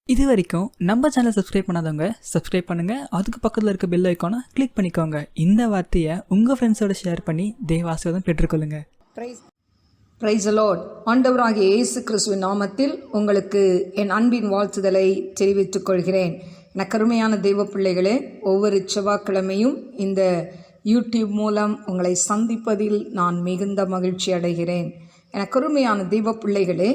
இது வரைக்கும் நம்ம சேனலை சப்ஸ்கிரைப் பண்ணாதவங்க சப்ஸ்கிரைப் பண்ணுங்க. அதுக்கு பக்கத்தில் இருக்க பெல் ஐக்கானை கிளிக் பண்ணிக்கோங்க. இந்த வார்த்தையை உங்கள் ஃப்ரெண்ட்ஸோட ஷேர் பண்ணி தேவ ஆசீர்வாதம் பெற்றுக்கொள்ளுங்க. Praise the Lord. ஆண்டவராகிய இயேசு கிறிஸ்துவின் நாமத்தில் உங்களுக்கு என் அன்பின் வாழ்த்துதலை தெரிவித்துக் கொள்கிறேன். எனக்கு அருமையான தெய்வ பிள்ளைகளே, ஒவ்வொரு செவ்வாய்க்கிழமையும் இந்த யூடியூப் மூலம் உங்களை சந்திப்பதில் நான் மிகுந்த மகிழ்ச்சி அடைகிறேன். எனக்கு அருமையான தெய்வ பிள்ளைகளே,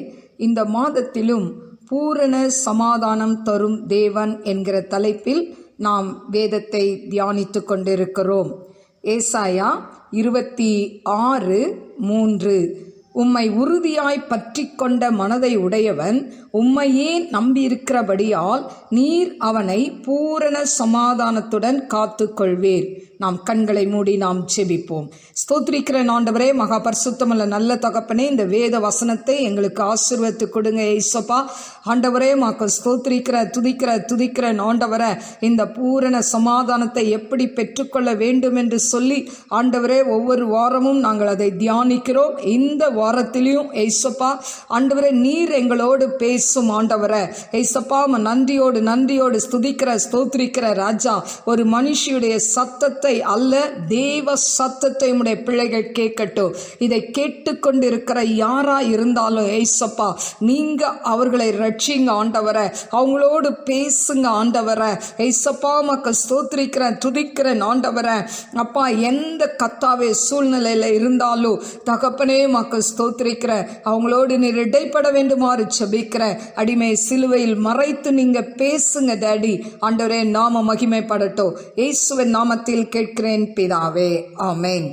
இந்த மாதத்திலும் பூரண சமாதானம் தரும் தேவன் என்கிற தலைப்பில் நாம் வேதத்தை தியானித்து கொண்டிருக்கிறோம். ஏசாயா 26:3 உம்மை உறுதியாய் பற்றி கொண்ட மனதை உடையவன் உம்மையே நம்பியிருக்கிறபடியால் நீர் அவனை பூரண சமாதானத்துடன் காத்து கொள்வீர். நாம் கண்களை மூடி நாம் ஜெபிப்போம். ஸ்தோத்திரிக்கிற ஆண்டவரே, மகா பரிசுத்தமுள்ள நல்ல தகப்பனே, இந்த வேத வசனத்தை எங்களுக்கு ஆசீர்வதித்து கொடுங்க ஏசப்பா. ஆண்டவரே, மாக்கு துதிக்கிற ஆண்டவரே, இந்த பூரண சமாதானத்தை எப்படி பெற்றுக்கொள்ள வேண்டும் என்று சொல்லி ஆண்டவரே, ஒவ்வொரு வாரமும் நாங்கள் அதை தியானிக்கிறோம். இந்த வாரத்திலையும் ஏசப்பா ஆண்டவரே, நீர் எங்களோடு பேசும் ஆண்டவரே. ஏசப்பா, நன்றியோடு ஸ்தோத்திரிக்கிற ராஜா, ஒரு மனுஷியுடைய சத்தத்தை அல்ல, தேவ சத்தத்தை உடைய பிள்ளைகள் கேட்கட்டும். இதை கேட்டுக்கொண்டிருக்கிற யாரா இருந்தாலும் ஏசப்பா, நீங்க அவர்களை ரட்சிங்க ஆண்டவரை, அவங்களோடு பேசுங்க ஆண்டவரை. ஏசப்பா, மக்கள் துதிக்கிற ஆண்டவரை. அப்பா, எந்த கத்தாவே சூழ்நிலையில இருந்தாலும் தகப்பனே, மக்கள் ஸ்தோத்திரிக்கிற அவங்களோடு நீர் இடைப்பட வேண்டுமாறு ஜெபிக்கிற அடிமை சிலுவையில் மறைத்து நீங்க பேசுங்க டாடி. ஆண்டவரே, நாம மகிமைப்படட்டும். இயேசுவின் நாமத்தில் கேட்கிறேன் பிதாவே, ஆமென்.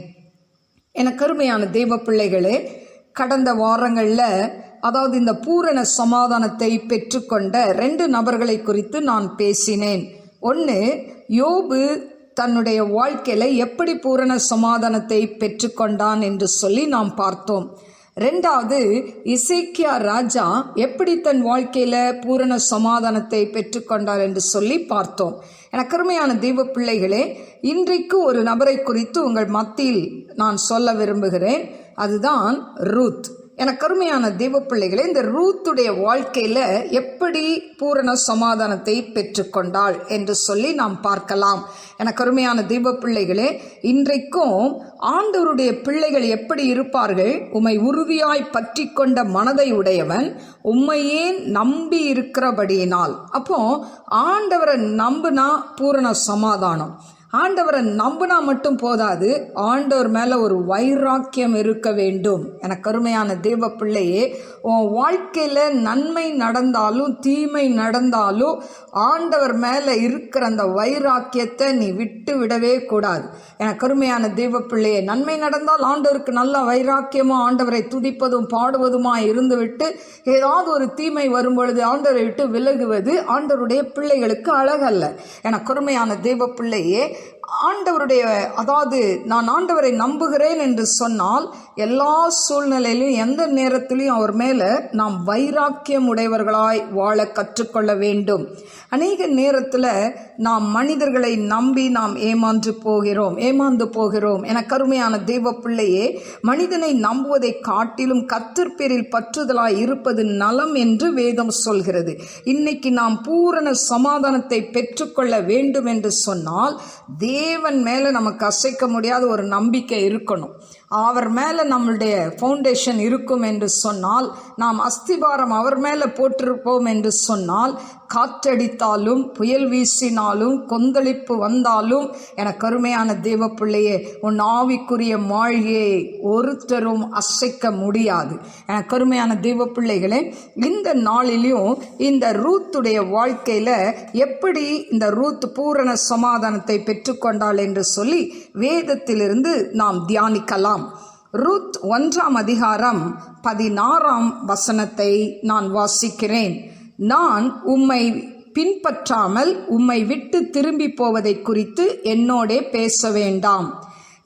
எனக்கு அருமையான தேவ பிள்ளைகளே, கடந்த வாரங்களில் அதாவது இந்த பூரண சமாதானத்தை பெற்றுக்கொண்ட 2 நபர்களை குறித்து நான் பேசினேன். ஒன்று, யோபு தன்னுடைய வாழ்க்கையில எப்படி பூரண சமாதானத்தை பெற்றுக்கொண்டான் என்று சொல்லி நாம் பார்த்தோம். 2வது, எசேக்கியா ராஜா எப்படி தன் வாழ்க்கையில பூரண சமாதானத்தை பெற்றுக்கொண்டார் என்று சொல்லி பார்த்தோம். எனக்கு அருமையான தெய்வ பிள்ளைகளே, இன்றைக்கு ஒரு நபரை குறித்து உங்கள் மத்தியில் நான் சொல்ல விரும்புகிறேன். அதுதான் ரூத். எனக்கு அருமையான தெய்வ பிள்ளைகளே, இந்த ரூத்துடைய வாழ்க்கையில எப்படி பூரண சமாதானத்தை பெற்றுக்கொண்டாள் என்று சொல்லி நாம் பார்க்கலாம். எனக்கு அருமையான தெய்வ பிள்ளைகளே, இன்றைக்கும் ஆண்டவருடைய பிள்ளைகள் எப்படி இருப்பார்கள்? உம்மை உறுதியாய் பற்றி கொண்ட மனதை உடையவன் உம்மையே நம்பி இருக்கிறபடியினால். அப்போ ஆண்டவரை நம்பினா பூரண சமாதானம். ஆண்டவரை நம்பினா மட்டும் போதாது, ஆண்டவர் மேல ஒரு வைராக்கியம் இருக்க வேண்டும். எனக்கு அருமையான தேவ பிள்ளையே, உன் வாழ்க்கையில நன்மை நடந்தாலும் தீமை நடந்தாலும் ஆண்டவர் மேல இருக்கிற அந்த வைராக்கியத்தை நீ விட்டு விடவே கூடாது. எனக்கு அருமையான தேவ பிள்ளையே, நன்மை நடந்தால் ஆண்டவருக்கு நல்ல வைராக்கியமா ஆண்டவரை துதிப்பதும் பாடுவதுமா இருந்து விட்டு ஏதாவது ஒரு தீமை வரும் பொழுது ஆண்டவரை விட்டு விலகுவது ஆண்டவருடைய பிள்ளைகளுக்கு அழகல்ல. எனக்கு அருமையான தேவ பிள்ளையே, அதாவது நான் ஆண்டவரை நம்புகிறேன் என்று சொன்னால் எல்லா சூழ்நிலையிலும் எந்த நேரத்திலையும் அவர் மேல நாம் வைராக்கியம் உடையவர்களாய் வாழ கற்றுக்கொள்ள வேண்டும். அநேக நேரத்தில் நாம் மனிதர்களை நம்பி நாம் ஏமாந்து போகிறோம். என கருமையான தெய்வ பிள்ளையே, மனிதனை நம்புவதை காட்டிலும் கர்த்தர் பேரில் பற்றுதலாய் இருப்பது நலம் என்று வேதம் சொல்கிறது. இன்னைக்கு நாம் பூரண சமாதானத்தை பெற்றுக்கொள்ள வேண்டும் என்று சொன்னால் தேவன் மேல நமக்கு அசைக்க முடியாத ஒரு நம்பிக்கை இருக்கணும். அவர் மேல நம்மளுடைய ஃபவுண்டேஷன் இருக்கும் என்று சொன்னால், நாம் அஸ்திபாரம் அவர் மேல போட்டிருப்போம் என்று சொன்னால், காற்றடித்தாலும் புயல் வீசினாலும் கொந்தளிப்பு வந்தாலும் எனக்கு அருமையான தேவ பிள்ளையே, உன் ஆவிக்குரிய மாளிகையை ஒருத்தரும் அசைக்க முடியாது. எனக்கு அருமையான தேவ பிள்ளைகளே, இந்த நாளிலும் இந்த ரூத்துடைய வாழ்க்கையில எப்படி இந்த ரூத் பூரண சமாதானத்தை பெற்றுக்கொண்டாள் என்று சொல்லி வேதத்திலிருந்து நாம் தியானிக்கலாம். ரூத் 1ஆம் அதிகாரம் 16ஆம் வசனத்தை நான் வாசிக்கிறேன். நான் உம்மை பின்பற்றாமல் உம்மை விட்டு திரும்பி போவதை குறித்து என்னோடே பேச வேண்டாம்.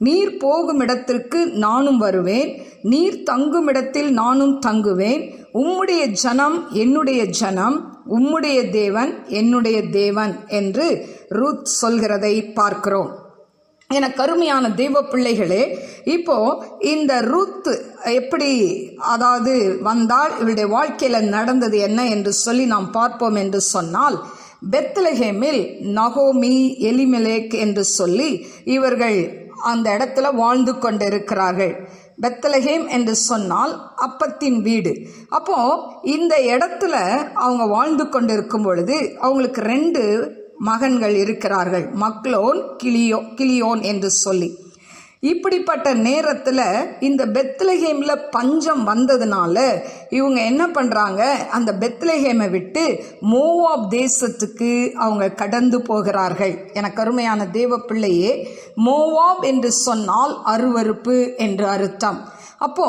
நீர் போகும் இடத்திற்கு நானும் வருவேன், நீர் தங்கும் இடத்தில் நானும் தங்குவேன். உம்முடைய ஜனம் என்னுடைய ஜனம், உம்முடைய தேவன் என்னுடைய தேவன் என்று ரூத் சொல்கிறதை பார்க்கிறோம். எனக்கு அருமையான தெய்வ பிள்ளைகளே, இப்போ இந்த ரூத் எப்படி அதாவது வந்தால் இவருடைய வாழ்க்கையில நடந்தது என்ன என்று சொல்லி நாம் பார்ப்போம் என்று சொன்னால், பெத்லகேமில் நகோமி, எலிமெலேக் என்று சொல்லி இவர்கள் அந்த இடத்துல வாழ்ந்து கொண்டிருக்கிறார்கள். பெத்லகேம் என்று சொன்னால் அப்பத்தின் வீடு. அப்போ இந்த இடத்துல அவங்க வாழ்ந்து கொண்டிருக்கும் பொழுது அவங்களுக்கு 2 மகன்கள் இருக்கிறார்கள், மக்லோன், கிளியோன் என்று சொல்லி. இப்படிப்பட்ட நேரத்தில் இந்த பெத்லகேமில் பஞ்சம் வந்ததுனால இவங்க என்ன பண்ணுறாங்க, அந்த பெத்லகேமை விட்டு மோவாப் தேசத்துக்கு அவங்க கடந்து போகிறார்கள். எனக்கு அருமையான தேவ பிள்ளையே, மோவாப் என்று சொன்னால் அருவருப்பு என்று அர்த்தம். அப்போ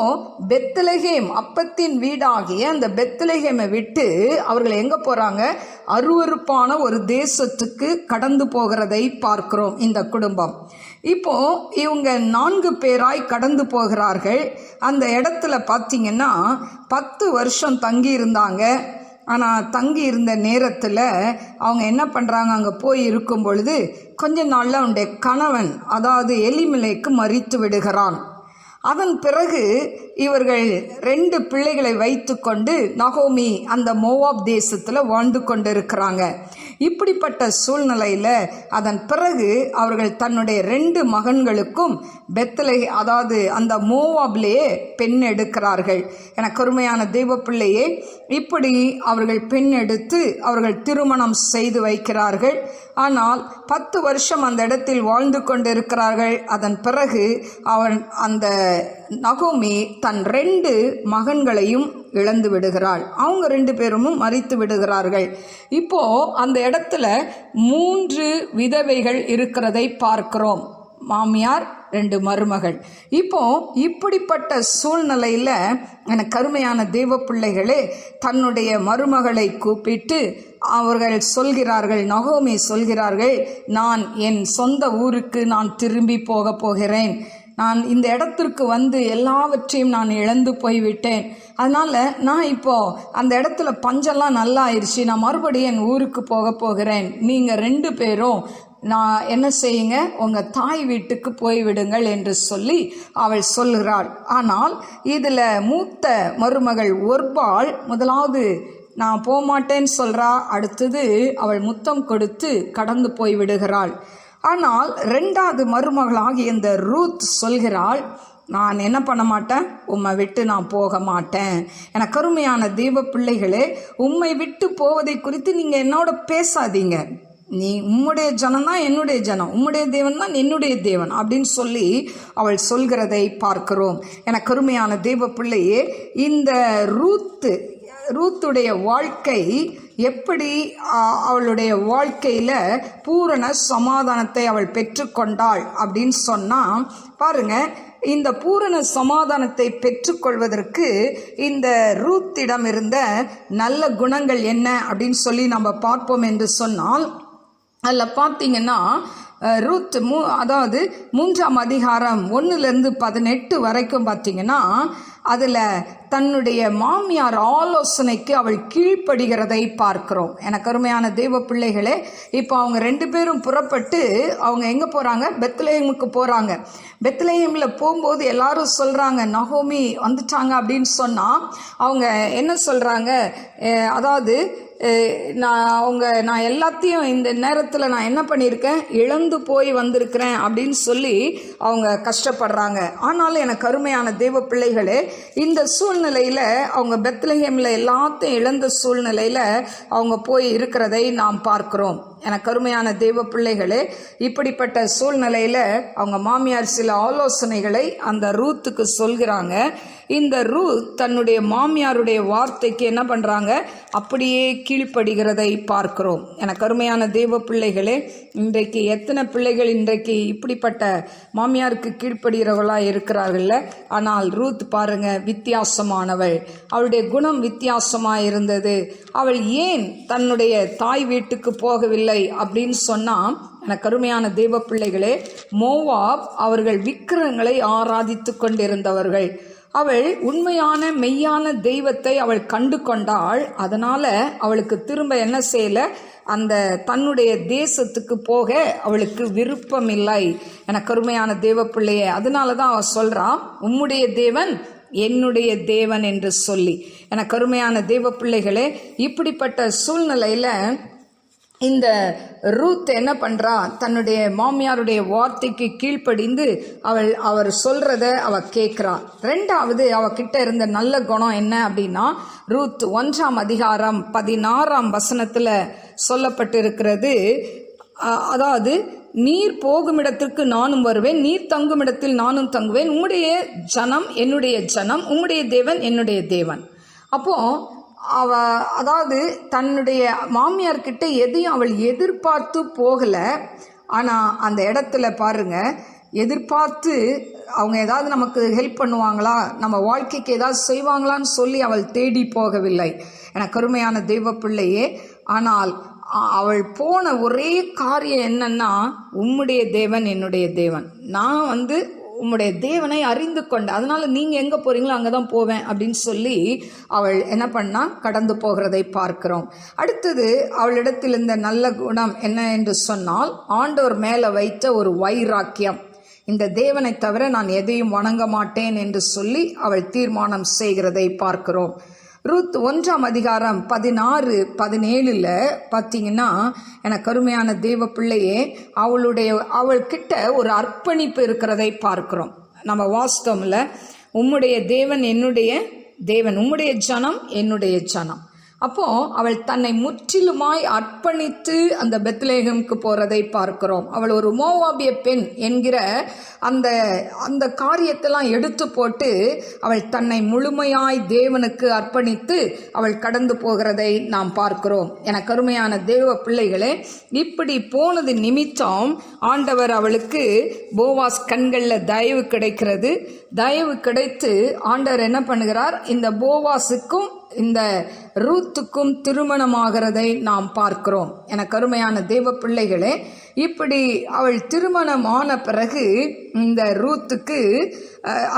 பெத்லகேம் அப்பத்தின் வீடாகிய அந்த பெத்லகேமை விட்டு அவர்கள் எங்க போறாங்க, அருவருப்பான ஒரு தேசத்துக்கு கடந்து போகிறதை பார்க்கிறோம் இந்த குடும்பம். இப்போ இவங்க 4 பேராய் கடந்து போகிறார்கள். அந்த இடத்துல பார்த்தீங்கன்னா 10 வருஷம் தங்கி இருந்தாங்க. ஆனால் தங்கி இருந்த நேரத்தில் அவங்க என்ன பண்ணுறாங்க, அங்கே போய் இருக்கும் பொழுது கொஞ்ச நாளில் அவனுடைய கணவன் அதாவது எலிமெலேக்கு மரித்து விடுகிறான். அதன் பிறகு இவர்கள் 2 பிள்ளைகளை வைத்து கொண்டு நகோமி அந்த மோவாப் தேசத்தில் வாழ்ந்து கொண்டிருக்கிறாங்க. இப்படிப்பட்ட சூழ்நிலையில் அதன் பிறகு அவர்கள் தன்னுடைய 2 மகன்களுக்கும் அதாவது அந்த மோவாப்லேயே பெண் எடுக்கிறார்கள். எனக்கு அருமையான தெய்வ பிள்ளையே, இப்படி அவர்கள் பெண் எடுத்து அவர்கள் திருமணம் செய்து வைக்கிறார்கள். ஆனால் 10 வருஷம் அந்த இடத்தில் வாழ்ந்து கொண்டிருக்கிறார்கள். அதன் பிறகு அந்த நகோமி தன் 2 மகன்களையும் இழந்து விடுகிறாள். அவங்க 2 பேரும் மரித்து விடுகிறார்கள். இப்போ அந்த இடத்துல 3 விதவைகள் இருக்கிறதை பார்க்கிறோம், மாமியார் 2 மருமகள். இப்போ இப்படிப்பட்ட சூழ்நிலையில் எனக்கு அருமையான தெய்வ பிள்ளைகளே, தன்னுடைய மருமகளை கூப்பிட்டு அவர்கள் சொல்கிறார்கள், நகோமி சொல்கிறார்கள், நான் என் சொந்த ஊருக்கு நான் திரும்பி போகிறேன். நான் இந்த இடத்திற்கு வந்து எல்லாவற்றையும் நான் இழந்து போய்விட்டேன். அதனால் நான் இப்போ அந்த இடத்துல பஞ்செல்லாம் நல்லா ஆயிடுச்சு, நான் மறுபடியும் என் ஊருக்கு போகிறேன். நீங்கள் 2 பேரும் நான் என்ன செய்யுங்க, உங்கள் தாய் வீட்டுக்கு போய்விடுங்கள் என்று சொல்லி அவள் சொல்கிறாள். ஆனால் இதில் மூத்த மருமகள் ஒர்பாள் முதலாவது நான் போகமாட்டேன்னு சொல்கிறா. அடுத்தது அவள் முத்தம் கொடுத்து கடந்து போய் விடுகிறாள். ஆனால் 2வது மருமகளாகிய இந்த ரூத் சொல்கிறாள், நான் என்ன பண்ண மாட்டேன், உம்மை விட்டு நான் போக மாட்டேன். எனக்கு அருமையான தெய்வ பிள்ளைகளே, உம்மை விட்டு போவதை குறித்து நீங்கள் என்னோட பேசாதீங்க. நீ உம்முடைய ஜனம் தான் என்னுடைய ஜனம், உம்முடைய தேவன் தான் என்னுடைய தேவன் அப்படின்னு சொல்லி அவள் சொல்கிறதை பார்க்கிறோம். எனக்கு அருமையான தெய்வ பிள்ளையே, இந்த ரூத்துடைய வாழ்க்கை எப்படி அவளுடைய வாழ்க்கையில் பூரண சமாதானத்தை அவள் பெற்றுக்கொண்டாள் அப்படின்னு சொன்னால் பாருங்க, இந்த பூரண சமாதானத்தை பெற்றுக்கொள்வதற்கு இந்த ரூத்திடம் இருந்த நல்ல குணங்கள் என்ன அப்படின்னு சொல்லி நம்ம பார்ப்போம் என்று சொன்னால், அதில் பார்த்தீங்கன்னா ரூத் அதாவது 3ஆம் அதிகாரம் 1-18 வரைக்கும் பார்த்தீங்கன்னா அதில் தன்னுடைய மாமியார் ஆலோசனைக்கு அவள் கீழ்ப்படுகிறதை பார்க்கிறோம். எனக்கு அருமையான தெய்வ பிள்ளைகளே, இப்போ அவங்க 2 பேரும் புறப்பட்டு அவங்க எங்கே போகிறாங்க, பெத்லகேமுக்கு போகிறாங்க. பெத்லகேமில் போகும்போது எல்லாரும் சொல்கிறாங்க, நகோமி வந்துட்டாங்க அப்படின்னு சொன்னால் அவங்க என்ன சொல்கிறாங்க, அதாவது நான் எல்லாத்தையும் இந்த நேரத்தில் நான் என்ன பண்ணியிருக்கேன், இழந்து போய் வந்திருக்கிறேன் அப்படின்னு சொல்லி அவங்க கஷ்டப்படுறாங்க. ஆனாலும் எனக்கு அருமையான தேவ பிள்ளைகளே, இந்த சூழ்நிலையில் அவங்க பெத்லகேமில் எல்லாத்தையும் இழந்த சூழ்நிலையில் அவங்க போய் இருக்கிறதை நாம் பார்க்கிறோம். எனக்கு அருமையான தேவ பிள்ளைகளே, இப்படிப்பட்ட சூழ்நிலையில் அவங்க மாமியார் சில ஆலோசனைகளை அந்த ரூத்துக்கு சொல்கிறாங்க. இந்த ரூத் தன்னுடைய மாமியாருடைய வார்த்தைக்கு என்ன பண்ணுறாங்க, அப்படியே கீழ்ப்படுகிறதை பார்க்கிறோம். எனக்கு அருமையான தேவ பிள்ளைகளே, இன்றைக்கு எத்தனை பிள்ளைகள் இன்றைக்கு இப்படிப்பட்ட மாமியாருக்கு கீழ்ப்படுகிறவர்களாக இருக்கிறார்கள்ல. ஆனால் ரூத் பாருங்க, வித்தியாசமானவள். அவளுடைய குணம் வித்தியாசமாக இருந்தது. அவள் ஏன் தன்னுடைய தாய் வீட்டுக்கு போகவில்லை அப்படின்னு சொன்னால், எனக்கு அருமையான தேவ பிள்ளைகளே, மோவாப் அவர்கள் விக்கிரகங்களை ஆராதித்து கொண்டிருந்தவர்கள். அவள் உண்மையான மெய்யான தெய்வத்தை அவள் கண்டு கொண்டாள். அதனால அவளுக்கு திரும்ப என்ன செய்யல, அந்த தன்னுடைய தேசத்துக்கு போக அவளுக்கு விருப்பம் இல்லை. எனக்கு அருமையான தேவ பிள்ளையே, அதனாலதான் அவ சொல்றான், உம்முடைய தேவன் என்னுடைய தேவன் என்று சொல்லி. எனக்கு அருமையான தேவ பிள்ளைகளே, இப்படிப்பட்ட சூழ்நிலையில இந்த ரூத் என்ன பண்றா, தன்னுடைய மாமியாருடைய வார்த்தைக்கு கீழ்ப்படிந்து அவர் சொல்றத அவ கேட்கிறா. ரெண்டாவது அவகிட்ட இருந்த நல்ல குணம் என்ன அப்படின்னா, ரூத் 1ஆம் அதிகாரம் 16ஆம் வசனத்துல சொல்லப்பட்டிருக்கிறது. அதாவது, நீர் போகும் இடத்திற்கு நானும் வருவேன், நீர் தங்கும் இடத்தில் நானும் தங்குவேன், உம்முடைய ஜனம் என்னுடைய ஜனம், உம்முடைய தேவன் என்னுடைய தேவன். அப்போ அதாவது தன்னுடைய மாமியார்கிட்ட எதையும் அவள் எதிர்பார்த்து போகல. ஆனா அந்த இடத்துல பாருங்க, எதிர்பார்த்து அவங்க ஏதாவது நமக்கு ஹெல்ப் பண்ணுவாங்களா, நம்ம வாழ்க்கைக்கு ஏதாவது செய்வாங்களான்னு சொல்லி அவள் தேடி போகவில்லை. எனக்கு அருமையான தெய்வ பிள்ளையே, ஆனால் அவள் போன ஒரே காரியம் என்னன்னா, உம்முடைய தேவன் என்னுடைய தேவன், நான் உம்முடைய தேவனை அறிந்து கொண்டேன், அதனால நீங்க எங்க போறீங்களோ அங்கதான் போவேன் அப்படின்னு சொல்லி அவள் என்ன பண்ணா, கடந்து போகிறதை பார்க்கிறோம். அடுத்தது அவளிடத்தில் இந்த நல்ல குணம் என்ன என்று சொன்னால், ஆண்டவர் மேல வைத்த ஒரு வைராக்கியம். இந்த தேவனை தவிர நான் எதையும் வணங்க மாட்டேன் என்று சொல்லி அவள் தீர்மானம் செய்கிறதை பார்க்கிறோம். ரூத் 1ஆம் அதிகாரம் 16-17 பார்த்தீங்கன்னா, எனக்கு அருமையான தேவ பிள்ளையே, அவள்கிட்ட ஒரு அர்ப்பணிப்பு இருக்கிறதை பார்க்கிறோம். நம்ம வாஸ்தவம்ல, உம்முடைய தேவன் என்னுடைய தேவன், உம்முடைய ஜனம் என்னுடைய ஜனம். அப்போ அவள் தன்னை முற்றிலுமாய் அர்ப்பணித்து அந்த பெத்லேகமுக்கு போறதை பார்க்கிறோம். அவள் ஒரு மோவாபிய பெண் என்கிற அந்த காரியத்தெல்லாம் எடுத்து போட்டு அவள் தன்னை முழுமையாய் தேவனுக்கு அர்ப்பணித்து அவள் கடந்து போகிறதை நாம் பார்க்கிறோம். எனக்கு அருமையான தேவ பிள்ளைகளே, இப்படி போனது நிமித்தம் ஆண்டவர் அவளுக்கு போவாஸ் கண்கள்ல தயவு கிடைக்கிறது. தயவு கிடைத்து ஆண்டவர் என்ன பண்ணுகிறார், இந்த போவாஸுக்கும் இந்த ரூத்துக்கும் திருமணமாகிறதை நாம் பார்க்கிறோம். எனக்கு அருமையான தேவ பிள்ளைகளே, இப்படி அவள் திருமணமான பிறகு இந்த ரூத்துக்கு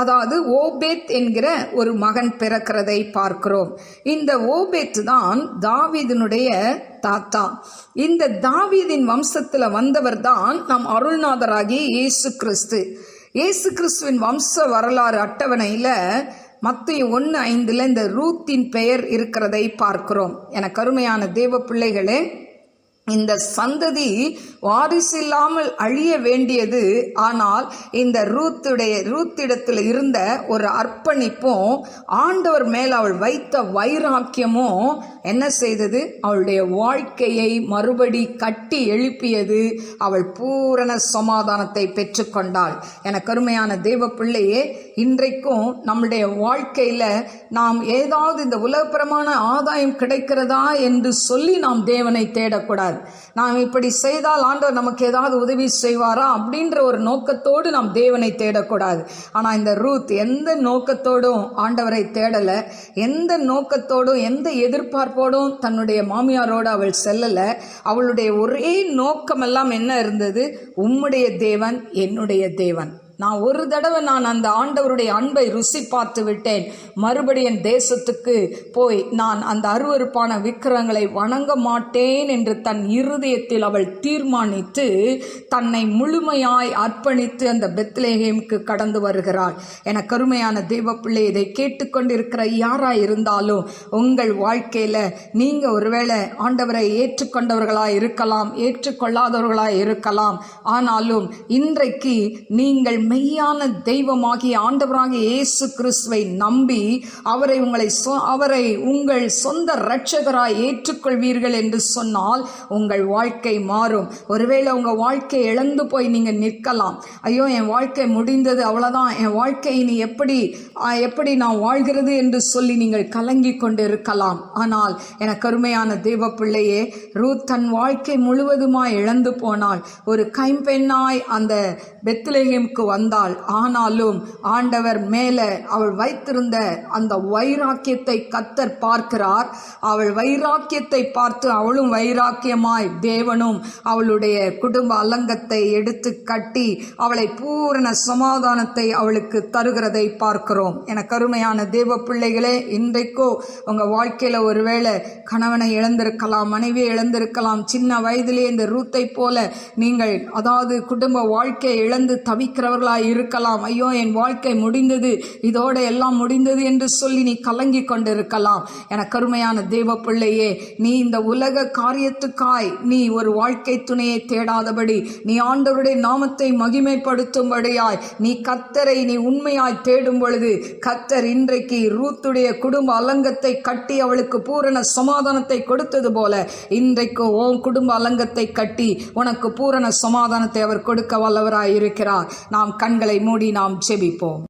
அதாவது ஓபேத் என்கிற ஒரு மகன் பிறக்கிறதை பார்க்கிறோம். இந்த ஓபேத் தான் தாவீதினுடைய தாத்தா. இந்த தாவீதின் வம்சத்துல வந்தவர் தான் நம் அருள்நாதராகிய இயேசு கிறிஸ்து. இயேசு கிறிஸ்துவின் வம்ச வரலாறு அட்டவணையில மத்தேயு 1:5 இந்த ரூத்தின் பெயர் இருக்கிறதை பார்க்கிறோம். எனக்கு அருமையான தேவ பிள்ளைகளே, இந்த சந்ததி வாரிசு இல்லாமல் அழிய வேண்டியது. ஆனால் இந்த ரூத்திடத்தில் இருந்த ஒரு அர்ப்பணிப்பும் ஆண்டவர் மேல் அவள் வைத்த வைராக்கியமும் என்ன செய்தது, அவளுடைய வாழ்க்கையை மறுபடி கட்டி எழுப்பியது. அவள் பூரண சமாதானத்தை பெற்றுக்கொண்டாள். எனக்கு அருமையான தேவ பிள்ளையே, இன்றைக்கும் நம்முடைய வாழ்க்கையில நாம் ஏதாவது இந்த உலகப்பிரமான ஆதாயம் கிடைக்கிறதா என்று சொல்லி நாம் தேவனை தேடக்கூடாது. நாம் இப்படி செய்தால் ஆண்டவர் நமக்கு ஏதாவது உதவி செய்வாரா அப்படின்ற ஒரு நோக்கத்தோடு நாம் தேவனை தேடக்கூடாது. ஆனா இந்த ரூத் எந்த நோக்கத்தோடும் ஆண்டவரை தேடல, எந்த நோக்கத்தோடும் எந்த எதிர்பார்ப்போடும் தன்னுடைய மாமியாரோடு அவள் செல்லல. அவளுடைய ஒரே நோக்கமெல்லாம் என்ன இருந்தது, உம்முடைய தேவன் என்னுடைய தேவன். நான் ஒரு தடவை அந்த ஆண்டவருடைய அன்பை ருசி பார்த்து விட்டேன், மறுபடியும் தேசத்துக்கு போய் நான் அந்த அருவருப்பான விக்கிரகங்களை வணங்க மாட்டேன் என்று தன் இருதயத்தில் அவள் தீர்மானித்து தன்னை முழுமையாய் அர்ப்பணித்து அந்த பெத்லேகேமுக்கு கடந்து வருகிறாள். என கருமையான தேவ பிள்ளை, இதை கேட்டுக்கொண்டிருக்கிற யாராய் இருந்தாலும் உங்கள் வாழ்க்கையில நீங்க ஒருவேளை ஆண்டவரை ஏற்றுக்கொண்டவர்களாய் இருக்கலாம், ஏற்றுக்கொள்ளாதவர்களாய் இருக்கலாம். ஆனாலும் இன்றைக்கு நீங்கள் மெய்யான தெய்வமாகிய ஆண்டவராகிய இயேசு கிறிஸ்துவை நம்பி அவரை உங்கள் சொந்த இரட்சகராய் ஏற்றுக்கொள்வீர்கள் என்று சொன்னால் உங்கள் வாழ்க்கை மாறும். ஒருவேளை உங்க வாழ்க்கை இழந்து போய் நீங்க நிற்கலாம். ஐயோ, என் வாழ்க்கை முடிந்தது, அவ்வளவுதான், என் வாழ்க்கை இனி எப்படி நான் வாழ்கிறது என்று சொல்லி நீங்கள் கலங்கி கொண்டு இருக்கலாம். ஆனால் எனக்கு அருமையான தேவ பிள்ளையே, ரூத் தன் வாழ்க்கை முழுவதுமாய் இழந்து போனாள். ஒரு கைம்பெண்ணாய் அந்த பெத்லேகேமுக்கு வந்தாள். ஆனாலும் ஆண்டவர் மேல அவள் வைத்திருந்த அந்த வைராக்கியத்தை கர்த்தர் பார்க்கிறார். அவள் வைராக்கியத்தை பார்த்து அவளும் வைராக்கியமாய் தேவனும் அவளுடைய குடும்ப அலங்கத்தை எடுத்து கட்டி அவளை பூரண சமாதானத்தை அவளுக்கு தருகிறதை பார்க்கிறோம். என கருமையான தேவ பிள்ளைகளே, இன்றைக்கோ உங்க வாழ்க்கையில ஒருவேளை கணவனை இழந்திருக்கலாம், மனைவியை இழந்திருக்கலாம். சின்ன வயதிலே இந்த ரூத்தை போல நீங்கள் அதாவது குடும்ப வாழ்க்கையை இழந்து தவிக்கிறவர்களாய் இருக்கலாம். ஐயோ, என் வாழ்க்கை முடிந்தது, இதோட எல்லாம் முடிந்தது என்று சொல்லி நீ கலங்கி கொண்டிருக்கலாம். என கருமையான தேவ பிள்ளையே, நீ இந்த உலக காரியத்துக்காய் நீ ஒரு வாழ்க்கை துணையை தேடாதபடி, நீ ஆண்டவருடைய நாமத்தை மகிமைப்படுத்தும்படியாய் நீ கர்த்தரை நீ உண்மையாய் தேடும் பொழுது, கர்த்தர் இன்றைக்கு ரூத்துடைய குடும்ப அலங்கத்தை கட்டி அவளுக்கு பூரண சமாதானத்தை கொடுத்தது போல இன்றைக்கு உன் குடும்ப அலங்கத்தை கட்டி உனக்கு பூரண சமாதானத்தை அவர் கொடுக்க வல்லவராய் இருக்கிறார். நாம் கண்களை மூடி நாம் ஜெபிப்போம்.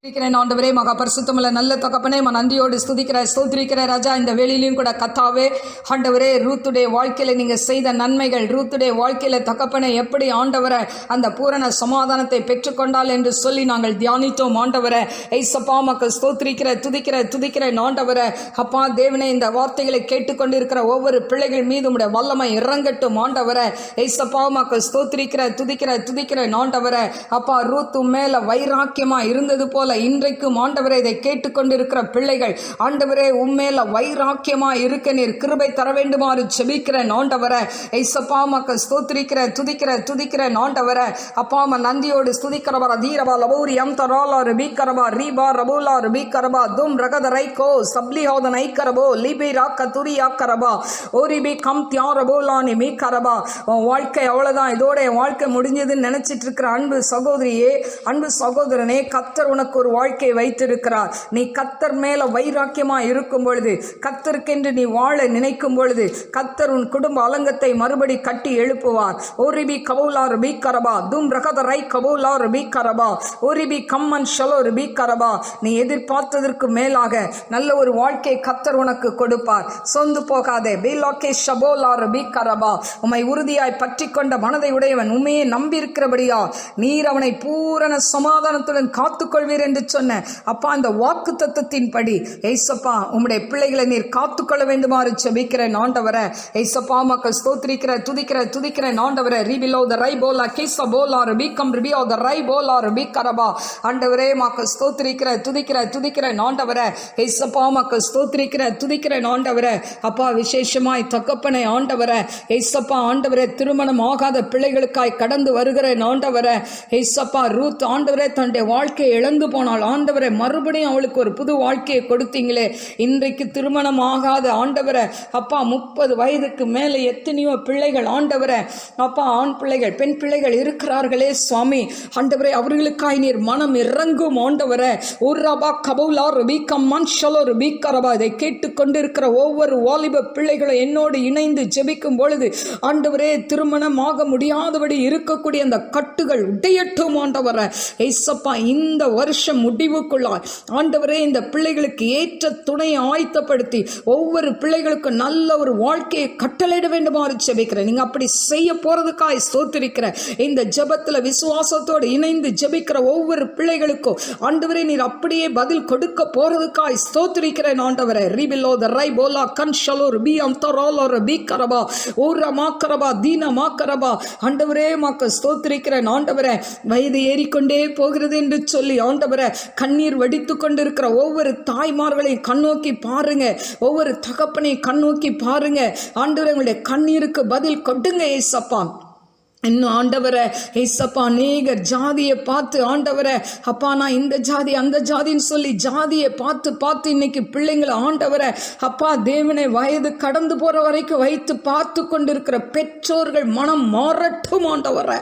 ஆண்டவரே, மகா பரிசுத்தமுள்ள நல்ல தகப்பனே, நன்றியோடு ஸ்துதிக்கிற ஸ்தோத்திரிக்கிற ராஜா, இந்த வேளையிலும் கூட கர்த்தாவே ஆண்டவரே, ரூத்துடைய வாழ்க்கையில நீங்க செய்த நன்மைகள், ரூத்துடைய வாழ்க்கையில தகப்பனே எப்படி ஆண்டவரை அந்த பூரண சமாதானத்தை பெற்றுக்கொண்டால் என்று சொல்லி நாங்கள் தியானித்தோம். ஆண்டவரை ஏசப்பா மக்கள் ஸ்தோத்திரிக்கிற துதிக்கிற ஆண்டவரை அப்பா தேவனே, இந்த வார்த்தைகளை கேட்டுக்கொண்டிருக்கிற ஒவ்வொரு பிள்ளைகள் மீது உடைய வல்லமை இறங்கட்டும். ஆண்டவரை ஏசப்பா மக்கள் ஸ்தோத்திரிக்கிற துதிக்கிற ஆண்டவரை அப்பா ரூத்து மேல வைராக்கியமா இருந்தது போல இன்றைக்கும் ஆண்டவரை இதை கேட்டுக்கொண்டிருக்கிற பிள்ளைகள் ஆண்டவரே உம்மேல வைராக்கியமா இருக்க நீர் கிருபை தர வேண்டுமாறு ஜெபிக்கிறேன். ஆண்டவரை ஏசப்பா மக்கள் ஸ்தோத்திரிக்கிற துதிக்கிற ஆண்டவரை அப்பா நந்தியோடு ஸ்துதிக்கிறவர தீரவா லபூரி அம்தராலா ரபிகரபா ரீபா ரபூலா ரபிகரபா தும் ரகதரைகோ சப்லிஹோதன் ஐக்கரபோ லிபி ராக்க துரி ஆக்கரபா ஓரிபி கம் தியாரபோலானி மீ கரபா. வாழ்க்கை அவ்வளவுதான், இதோட வாழ்க்கை முடிஞ்சதுன்னு நினைச்சிட்டு இருக்கிற அன்பு சகோதரியே, அன்பு சகோதரனே, கர்த்தர் உனக்கு ஒரு வாழ்க்கை வைத்திருக்கிறார். நீ கர்த்தர் மேல வைராக்கியமா இருக்கும் பொழுது, கர்த்தருக்கென்று நீ வாழ நினைக்கும் பொழுது, கர்த்தர் உன் குடும்ப அலங்கத்தை மறுபடி கட்டி எழுப்புவார். ஓரிபி கபூலா ரபி கரபா தும் ரகதரை கபூலா ரபி கரபா ஓரிபி கம்மன் ஷலோ ரபி கரபா. நீ எதிர்பார்த்ததற்கு மேலாக நல்ல ஒரு வாழ்க்கை கர்த்தர் உனக்கு கொடுப்பார். சொந்து போகாதே. பீலாக்கே ஷபோலா ரபி கரபா. உம்மை உறுதியாய் பற்றி கொண்ட மனதை உடையவன் உண்மையை நம்பியிருக்கிறபடியா நீர் அவனை பூரண சமாதானத்துடன் காத்துக்கொள்வீர் என்று சொன்ன அப்பா அந்த வாக்கு தத்தத்தின்படி ஏசப்பா உம்முடைய பிள்ளைகளை நீர் காத்துக்கொள்ள வேண்டுமாறு ஜெபிக்கிறேன். ஆண்டவரை ஏசப்பா மக்கள் ஸ்தோத்திரிக்கிற துதிக்கிற ஆண்டவரை ரீபிலோ த ரை போலா கேச போலா ரபி கம் ரிபியோ த ரை போலா ரபி கரபா. ஆண்டவரே மக்கள் ஸ்தோத்திரிக்கிற துதிக்கிற ஆண்டவரை ஏசப்பா மக்கள் ஸ்தோத்திரிக்கிற துதிக்கிற ஆண்டவரை அப்பா விசேஷமாய் தகப்பனை ஆண்டவரை ஏசப்பா ஆண்டவரை திருமணம் ஆகாத பிள்ளைகளுக்காய் கடந்து வருகிற ஆண்டவரை ஏசப்பா ரூத் ஆண்டவரை தன்னுடைய வாழ்க்கையை இழந்து போனால் ஆண்டவரை மறுபடியும் அவளுக்கு ஒரு புது வாழ்க்கையை கொடுத்தீங்களே. இன்றைக்கு திருமணம் ஆகாத ஆண்டவரை அப்பா 30 வயதுக்கு மேலே எத்தனையோ பிள்ளைகள் ஆண்டவரை அப்பா ஆண் பிள்ளைகள் பெண் பிள்ளைகள் இருக்கிறார்களே சுவாமி. ஆண்டவரை அவர்களுக்காய் நீர் மனம் இறங்கும். ஆண்டவரை உர்ரபா கபௌலா ரபி கம்மன் ஷலோ ரபி கரபா. இதை கேட்டுக்கொண்டிருக்கிற ஒவ்வொரு வாலிப பிள்ளைகளும் என்னோடு இணைந்து ஜெபிக்கும் பொழுது ஆண்டவரே திருமணம் ஆக முடியாதபடி இருக்கக்கூடிய அந்த கட்டுகள் உடையட்டும். ஆண்டவரை ஏசப்பா இந்த வருஷம் முடிவுக்குள்ளாய் ஆண்டவரே இந்த பிள்ளைகளுக்கு ஏற்ற துணையை ஆயத்தப்படுத்தி ஒவ்வொரு பிள்ளைகளுக்கும் நல்ல ஒரு வாழ்க்கையை கட்டளையிட வேண்டுமாறு ஜெபிக்கிறேன். நீங்க அப்படி செய்ய போறதுக்காய் ஸ்தோத்திரிக்கிற இந்த ஜெபத்துல விசுவாசத்தோடு இணைந்து ஜெபிக்கிற ஒவ்வொரு பிள்ளைகளுக்கும் ஆண்டவரே நீர் அப்படியே பதில் கொடுக்க போறதுக்காய் ஸ்தோத்திரிக்கிறேன். ஆண்டவரே ரிபிலோ த ரை போலா கன் ஷலோ ரபி அம்தராலோ ரபி கரபா ஊரா மாக்கரபா தீனா மாக்கரபா. ஆண்டவரே மாக்க ஸ்தோத்திரிக்கிறேன். ஆண்டவரே வயது ஏறிக்கொண்டே போகிறது என்று சொல்லி ஆண்டவரை கண்ணீர் வடித்து கொண்டிருக்கிற ஒவ்வொரு தாய்மார்களையும் கண்ணோக்கி பாருங்க, ஒவ்வொரு தகப்பனையும் கண்ணோக்கி பாருங்க. ஆண்டவரை உங்களுடைய கண்ணீருக்கு பதில் கொடுங்க ஏசப்பா. இன்னும் ஆண்டவரை ஏசப்பா அநேகர் ஜாதியை பார்த்து ஆண்டவரை அப்பா நான் இந்த ஜாதி அந்த ஜாதின்னு சொல்லி ஜாதியை பார்த்து இன்னைக்கு பிள்ளைங்களை ஆண்டவரை அப்பா தேவனை வயது கடந்து போற வரைக்கும் வைத்து பார்த்து கொண்டிருக்கிற பெற்றோர்கள் மனம் மாறட்டும். ஆண்டவரை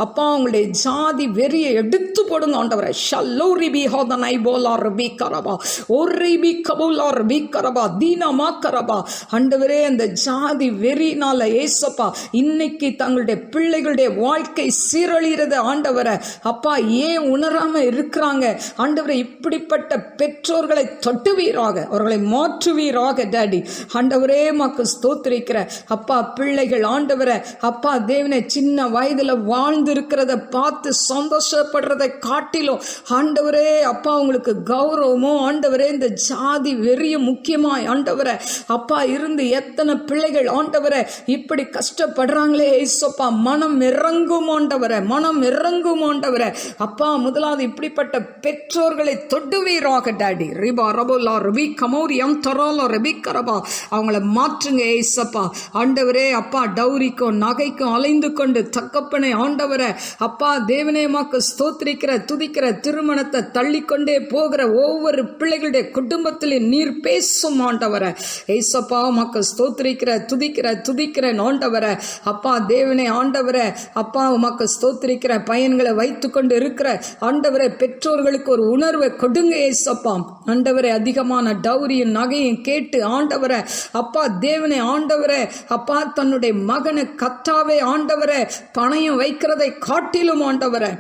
அப்பா உங்களுடைய ஜாதி வெறியை எடுத்து போடுங்க. ஆண்டவரை ஷல்லோ ரிபி ஹோதன் ஐ போலா ரபி கரபா ஒரு ரிபி கபூலா ரபி கரபா தீனா மா கரபா. ஆண்டவரே அந்த ஜாதி வெறினால ஏசப்பா இன்னைக்கு தங்களுடைய பிள்ளைகள் பிள்ளைகளுடைய வாழ்க்கை சீரழிகிறது ஆண்டவரை. அப்பா ஏன் உணராம இருக்கிறாங்க ஆண்டவரை? இப்படிப்பட்ட பெற்றோர்களை தொட்டுவீராக, அவர்களை மாற்றுவீராக டாடி. ஆண்டவரே மக்கு ஸ்தோத்திரிக்கிற அப்பா. பிள்ளைகள் ஆண்டவரை அப்பா தேவனே சின்ன வயதுல வாழ்ந்து இருக்கிறத பார்த்து சந்தோஷப்படுறதை காட்டிலும் ஆண்டவரே அப்பா உங்களுக்கு கௌரவமும் ஆண்டவரே இந்த ஜாதி வெறியும் முக்கியமாய் ஆண்டவரை அப்பா இருந்து எத்தனை பிள்ளைகள் ஆண்டவரை இப்படி கஷ்டப்படுறாங்களே ஏசப்பா. மனம் இறங்கும் ஆண்டவரை, மனம் இறங்கும் ஆண்டவரை. அப்பா முதலாவது இப்படிப்பட்ட பெற்றோர்களை தொடுவீராக டாடி. ரிபா ரபோலா ரபி கமௌரியம் தராலா ரபி கரபா. அவங்கள மாற்றுங்க ஏசப்பா. ஆண்டவரே அப்பா டௌரிக்கும் நகைக்கும் அலைந்து கொண்டு தகப்பனை ஆண்டவரை அப்பா தேவனே மாக்கு ஸ்தோத்திரிக்கிற துதிக்கிற திருமணத்தை தள்ளிக்கொண்டே போகிற ஒவ்வொரு பிள்ளைகளுடைய குடும்பத்திலே நீர் பேசும் ஆண்டவரை ஏசப்பா. மாக்கு ஸ்தோத்திரிக்கிற துதிக்கிற ஆண்டவரை அப்பா தேவனே ஆண்டவரை அப்பா உமக்கு ஸ்தோத்திரிக்கிற பையன்களை வைத்து கொண்டு இருக்கிற ஆண்டவரை பெற்றோர்களுக்கு ஒரு உணர்வை கொடுங்க ஏசப்பா. ஆண்டவரை அதிகமான டௌரியும் நகையும் கேட்டு ஆண்டவரை அப்பா தேவனே ஆண்டவரை அப்பா தன்னுடைய மகனை கத்தாவே ஆண்டவரை பணையம் வைக்கிறதை காட்டிலும் ஆண்டவரை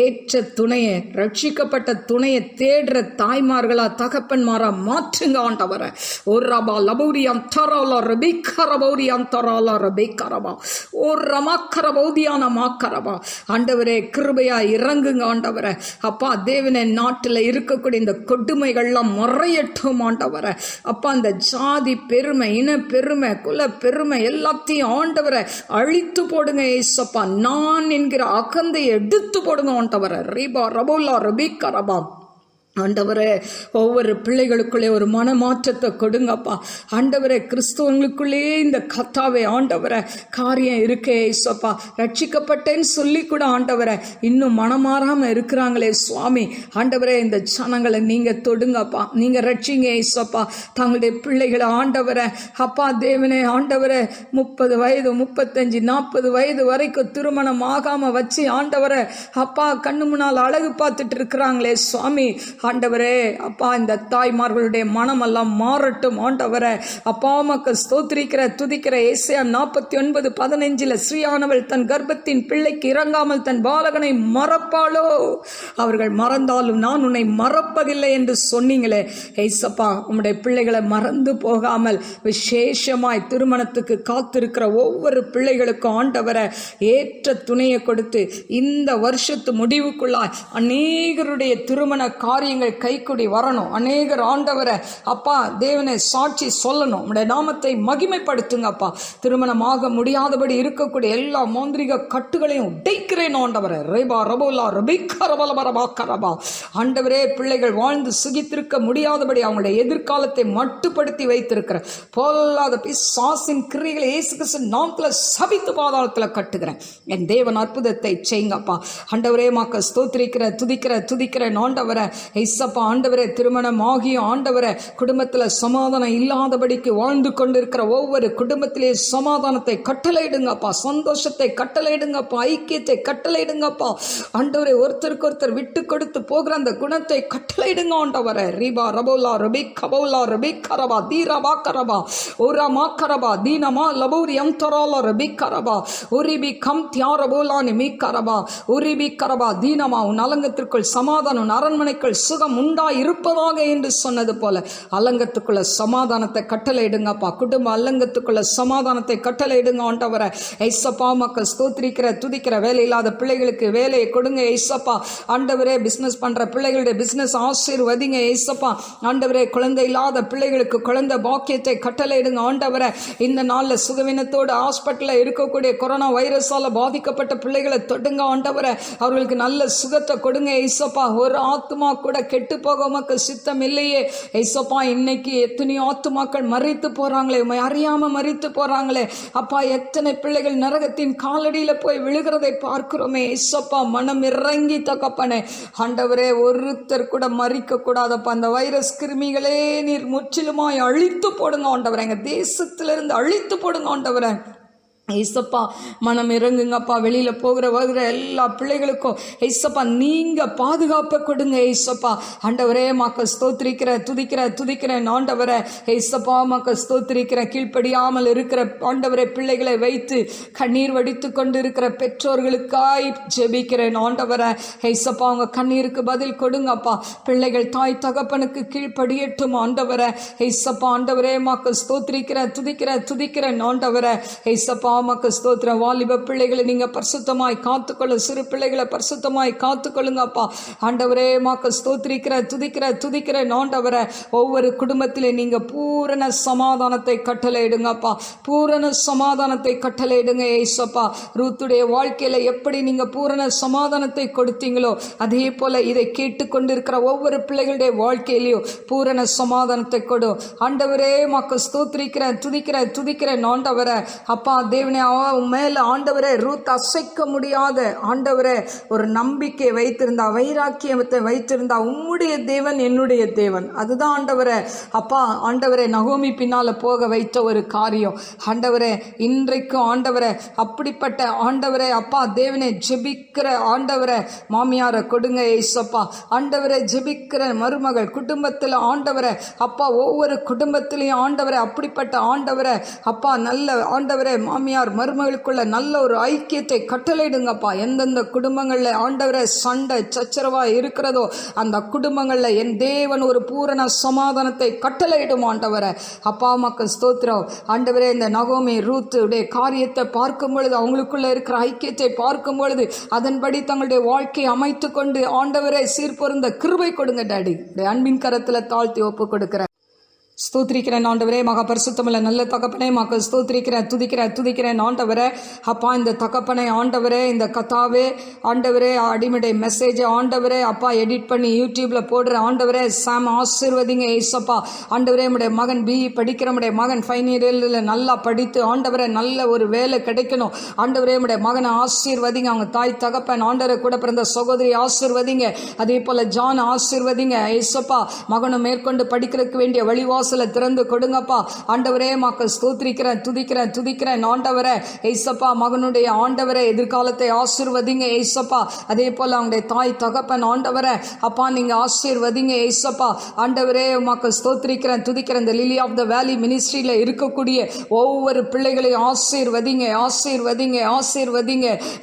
ஏற்ற துணையை, ரட்சிக்கப்பட்ட துணையை தேடுற தாய்மார்களா தகப்பன்மாரா மாற்றுங்க ஆண்டவரை. ஒரு ரபா லபௌரியம் தராலா ரபிக்கரபௌரியம் தராலா ரபிக்கரபா ஒரு ரமாக்கரபௌதியான மாக்கரபா. ஆண்டவரே கிருபையா இறங்குங்க ஆண்டவரை அப்பா தேவனே. நாட்டில் இருக்கக்கூடிய இந்த கொடுமைகள்லாம் முறையட்டும் ஆண்டவரை அப்பா. அந்த ஜாதி பெருமை, இன பெருமை, குல பெருமை எல்லாத்தையும் ஆண்டவரை அழித்து போடுங்க ஏசப்பா. நான் என்கிற அகந்தை எடுத்து போடுங்க ஆண்டவரே. ரிபா ரபோலா ரபிக் கரபா. ஆண்டவரே ஒவ்வொரு பிள்ளைகளுக்குள்ளே ஒரு மனமாற்றத்தை கொடுங்கப்பா ஆண்டவரே. கிறிஸ்துவங்களுக்குள்ளே இந்த கத்தாவே ஆண்டவரை காரியம் இருக்கே ஏசப்பா. ரட்சிக்கப்பட்டேன்னு சொல்லி கூட ஆண்டவரை இன்னும் மனமாறாம இருக்கிறாங்களே சுவாமி. ஆண்டவரே இந்த ஜனங்களை நீங்க தொடுங்கப்பா, நீங்க ரட்சிங்க ஏசப்பா. தங்களுடைய பிள்ளைகளை ஆண்டவரை அப்பா தேவனே ஆண்டவரை 30 வயது 35 40 வயது வரைக்கும் திருமணம் ஆகாம வச்சு ஆண்டவரை அப்பா கண்ணு முன்னால் அழகு பார்த்துட்டு இருக்கிறாங்களே சுவாமி. ஆண்டவரே அப்பா இந்த தாய்மார்களுடைய மனமெல்லாம் மாறட்டும் ஆண்டவரே அப்பா. மக்கள் ஸ்தோத்திரிக்கிற துதிக்கிற ஏசாயா 49:15 ஸ்ரீயானவள் தன் கர்ப்பத்தின் பிள்ளைக்கு இறங்காமல் தன் பாலகனை மறப்பாளோ? அவர்கள் மறந்தாலும் நான் உன்னை மறப்பதில்லை என்று சொன்னீங்களே ஏசப்பா. உம்முடைய பிள்ளைகளை மறந்து போகாமல் விசேஷமாய் திருமணத்துக்கு காத்திருக்கிற ஒவ்வொரு பிள்ளைகளுக்கும் ஆண்டவரை ஏற்ற துணையை கொடுத்து இந்த வருஷத்து முடிவுக்குள்ளாய் அநேகருடைய திருமண காரியங்கள் கைக்குடி வரணும். அநேகர் ஆண்டவரை அப்பா தேவனை சாட்சி சொல்லணும். உம்முடைய நாமத்தை மகிமைப்படுத்துங்க அப்பா. திருமணமாக முடியாதபடி இருக்கக்கூடிய எல்லா மாந்திரிக கட்டுகளையும் உடைக்கிறேன் ஆண்டவரை. ரேபா ரபோலா ரபிக்கரபலபரபாக்கரபா. ஆண்டவரே பிள்ளைகள் வாழ்ந்து சுகித்திருக்க முடியாதபடி அவங்களுடைய எதிர்காலத்தை மட்டுப்படுத்தி வைத்திருக்கிற பொல்லாத பிசாசின் கிரியைகளை இயேசு கிறிஸ்து நாமத்துல சபித்து பாதாளத்தில் கட்டுகிறேன். என் தேவன் அற்புதத்தை செய்யுங்கப்பா ஆண்டவரே. மாக்க ஸ்தோத்திரிக்கிற துதிக்கிற ஆண்டவரை ஏசப்பா. ஆண்டவரே திருமணம் ஆகியும் ஆண்டவரை குடும்பத்தில் சமாதானம் இல்லாதபடிக்கு வாழ்ந்து கொண்டிருக்கிற ஒவ்வொரு குடும்பத்திலே சமாதானத்தை கட்டளையிடுங்கப்பா, சந்தோஷத்தை கட்டளையிடுங்கப்பா, ஐக்கியத்தை கட்டளையிடுங்கப்பா ஆண்டவரே. ஒருத்தருக்கு ஒருத்தர் விட்டு கொடுத்து போகிற அந்த குணத்தை கட்டளையிடுங்க ஆண்டவரை. ரீபா ரபோலா ரபிக் கபோலா ரபிக் கரபா தீரபா கரபா ஓரா மா கரபா தீனமா லபௌரியம் தராலா ரபிக் கரபா உரிபி கம் தியாரபோலா நிமி கரபா உரிபி கரபா தீனமா. உன் அலங்கத்திற்குள் சமாதானம், உன் அரண்மனைக்குள் சுகம் உண்டா இருப்பதாக என்று சொன்னது போல அலங்கத்துக்குள்ள சமாதானத்தை கட்டளையிடுங்கப்பா. குடும்ப அலங்கத்துக்குள்ள சமாதானத்தை கட்டளையிடுங்க ஆண்டவரை. ஏசப்பா மக்கள் ஸ்தோத்திரிக்கிற துதிக்கிற வேலை இல்லாத பிள்ளைகளுக்கு வேலையை கொடுங்க ஏசப்பா. ஆண்டவரே பிசினஸ் பண்ற பிள்ளைகளுடைய பிசினஸ் ஆசீர்வதிங்க ஏசப்பா. ஆண்டவரே குழந்தை இல்லாத பிள்ளைகளுக்கு குழந்தை பாக்கியத்தை கட்டளையிடுங்க ஆண்டவரை. இந்த நாள்ல சுகவீனத்தோடு ஹாஸ்பிட்டல்ல இருக்கக்கூடிய கொரோனா வைரஸால பாதிக்கப்பட்ட பிள்ளைகளை தொடுங்க ஆண்டவரை. அவர்களுக்கு நல்ல சுகத்தை கொடுங்க ஏசப்பா. ஒரு ஆத்மா கூட கெட்டு போக உமக்கு சித்தம் இல்லையே ஏசப்பா. இன்னைக்கு எத்தனையோ ஆத்துமாக்கள் மரித்து போறாங்களே, அறியாம மரித்து போறாங்களே அப்பா. எத்தனை பிள்ளைகள் நரகத்தின் காலடியில போய் விழுகிறதை பார்க்கிறோமே ஏசப்பா. மனம் இறங்கி தகப்பனே ஆண்டவரே. ஒருத்தர் கூட மறிக்க கூடாதப்பா. அந்த வைரஸ் கிருமிகளே நீர் முற்றிலுமாய் அழித்து போடுங்க ஆண்டவரே. எங்க தேசத்திலிருந்து அழித்து போடுங்க ஆண்டவரே. ஏசப்பா மனம் இறங்குங்கப்பா. வெளியில போகிற வருகிற எல்லா பிள்ளைகளுக்கும் ஏசப்பா நீங்க பாதுகாப்பை கொடுங்க ஏசப்பா. ஆண்டவரே மாக்க துதிக்கிறேன் ஆண்டவரே. ஏசப்பா மாக்க ஸ்தோத்திரிக்கிறேன். கீழ்ப்படியாமல் இருக்கிற ஆண்டவரே பிள்ளைகளை வைத்து கண்ணீர் வடித்து கொண்டு இருக்கிற பெற்றோர்களுக்காய் ஜெபிக்கிறேன் ஆண்டவரே. ஏசப்பா அவங்க கண்ணீருக்கு பதில் கொடுங்கப்பா. பிள்ளைகள் தாய் தகப்பனுக்கு கீழ்ப்படியட்டும் ஆண்டவரே. ஏசப்பா ஆண்டவரே மாக்க துதிக்கிறேன் ஆண்டவரே. ஏசப்பா மக்கு ஸ்தோத்திரம். வாலிப பிள்ளைகளை நீங்க பரிசுத்தமாய் காத்துக்கொள்ள, சிறு பிள்ளைகளை பரிசுத்தமாய் காத்துக்கொள்ளுங்கப்பா. ஆண்டவரே மாக்க துதிக்கிறேன் ஆண்டவரே. ஒவ்வொரு குடும்பத்திலே நீங்க பூரண சமாதானத்தை கட்டளையிடுங்கப்பா. பூரண சமாதானத்தை கட்டளையிடுங்க ஏசப்பா. ரூத்துடைய வாழ்க்கையில எப்படி நீங்க பூரண சமாதானத்தை கொடுத்தீங்களோ அதே போல இதை கேட்டுக்கொண்டிருக்கிற ஒவ்வொரு பிள்ளைகளுடைய வாழ்க்கையிலையும் பூரண சமாதானத்தை கொடு ஆண்டவரே. மாக்க துதிக்கிறேன் ஆண்டவரே. அப்பா தேவனே மேல ஆண்டவரே ரூத் அசைக்க முடியாத ஆண்டவரே ஒரு நம்பிக்கை வைத்திருந்தா, வைராக்கியத்தை வைத்திருந்தா. உம்முடைய தேவன் என்னுடைய தேவன். அதுதான் ஆண்டவரே. அப்பா ஆண்டவரே நகோமி பின்னால போக வைத்த ஒரு காரியம் ஆண்டவரே. இன்றைக்கும் ஆண்டவரே அப்படிப்பட்ட ஆண்டவரே அப்பா தேவனே ஜெபிக்கிற ஆண்டவரே மாமியாரை கொடுங்க ஏசப்பா. ஆண்டவரே ஜெபிக்கிற மருமகள் குடும்பத்தில் ஆண்டவரே அப்பா ஒவ்வொரு குடும்பத்திலையும் ஆண்டவரே அப்படிப்பட்ட ஆண்டவரே அப்பா நல்ல ஆண்டவரே மாமியார் மருமகளுக்குள்ள நல்ல ஒரு ஐக்கியத்தை கட்டளையிடுங்கப்பா. எந்தெந்த குடும்பங்கள்ல ஆண்டவரே சண்டை சச்சரவா இருக்கிறதோ அந்த குடும்பங்கள்ல என் தேவன் ஒரு பூரண சமாதானத்தை கட்டளையிடும் ஆண்டவரே. அப்பா மக்கள் ஸ்தோத்திரம் ஆண்டவரே. இந்த நகோமி ரூத் உடைய காரியத்தை பார்க்கும் பொழுது, அவங்களுக்குள்ள இருக்கிற ஐக்கியத்தை பார்க்கும் பொழுது அதன்படி தங்களுடைய வாழ்க்கையை அமைத்து கொண்டு ஆண்டவரே சீர்பொருந்த கிருபை கொடுங்க டாடி. அன்பின் கரத்துல தாழ்த்தி ஒப்பு கொடுக்கிறேன். ஸ்தோத்திரிக்கிறேன் ஆண்டவரே. மகா பரிசுத்தமுள்ள நல்ல தகப்பனே மக துதிக்கிறேன் ஆண்டவரே. அப்பா இந்த தகப்பனை ஆண்டவரே இந்த கதாவே ஆண்டவரே அடிமடை மெசேஜ் ஆண்டவரே அப்பா எடிட் பண்ணி யூடியூப்ல போடுற ஆண்டவரே சாம் ஆசீர்வதிங்க ஏசப்பா. ஆண்டவரே உடைய மகன் பிஇ படிக்கிற உடைய மகன் ஃபைனல் இயர்ல நல்லா படித்து ஆண்டவரே நல்ல ஒரு வேலை கிடைக்கணும் ஆண்டவரே. உடைய மகனை ஆசீர்வதிங்க. அவங்க தாய் தகப்பன் ஆண்டவரே கூட பிறந்த சகோதரி ஆசீர்வதிங்க. அதே போல ஜான் ஆசீர்வதிங்க ஏசப்பா. மகனும் மேற்கொண்டு படிக்கிறதுக்கு வேண்டிய வழிவாசலை திறந்து கொடுங்கப்பா ஆண்டவரே. மாக்க துதிக்கிறேன் ஆண்டவரே. ஏசப்பா மகனுடைய ஆண்டவரே எதிர்காலத்தை ஆசீர்வதிங்க ஏசப்பா. அதே போல அவங்களுடைய தாய் தகப்பன் ஆண்டவரே அப்பா நீங்க ஆசீர்வதிங்க ஏசப்பா. ஆண்டவரே மாக்க துதிக்கிறேன். இந்த லிலி ஆஃப் த வேலி மினிஸ்ட்ரியில இருக்கக்கூடிய ஒவ்வொரு பிள்ளைகளையும் ஆசீர்வதிங்க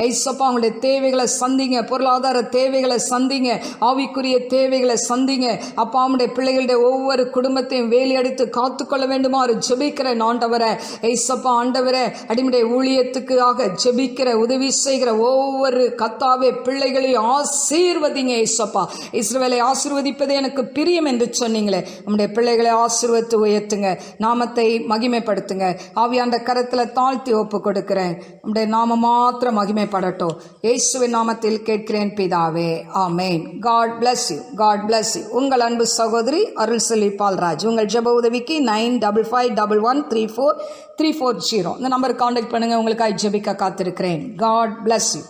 ஏசப்பா. அவங்களுடைய தேவைகளை சந்திங்க, பொருளாதார தேவைகளை சந்திங்க, ஆவிக்குரிய தேவைகளை சந்திங்க அப்பா. அவங்களுடைய பிள்ளைகளுடைய ஒவ்வொரு குடும்பத்தையும் வேலி அடித்து காத்துக்கொள்ள வேண்டுமாறு ஜெபிக்கிறேன் ஆண்டவரே. ஏசப்பா ஆண்டவரே அடிமுடைய ஊழியத்துக்காக ஜெபிக்கிற உதவி செய்கிற ஒவ்வொரு கத்தாவே பிள்ளைகளையும் ஆசீர்வதிங்க ஏசப்பா. இஸ்ரவேலை ஆசீர்வதிப்பதே எனக்கு பிரியம் என்று சொன்னீங்களே. நம்முடைய பிள்ளைகளை ஆசீர்வதித்து உயர்த்துங்க, நாமத்தை மகிமைப்படுத்துங்க. ஆவியாண்ட கரத்துல தாழ்த்தி ஒப்பு கொடுக்கிறேன். நம்முடைய நாம மாத்திரம் மகிமைப்படட்டும். இயேசுவின் நாமத்தில் கேட்கிறேன் பிதாவே, ஆமேன். God bless you. உங்கள் அன்பு சகோதரி அருள்செல்வி பால்ராஜ். உங்கள் ஜெப உதவிக்கு 9551134340 இந்த நம்பர் கான்டாக்ட் பண்ணுங்க. உங்களுக்காக ஜெபிக்க காத்திருக்கிறேன். God bless you.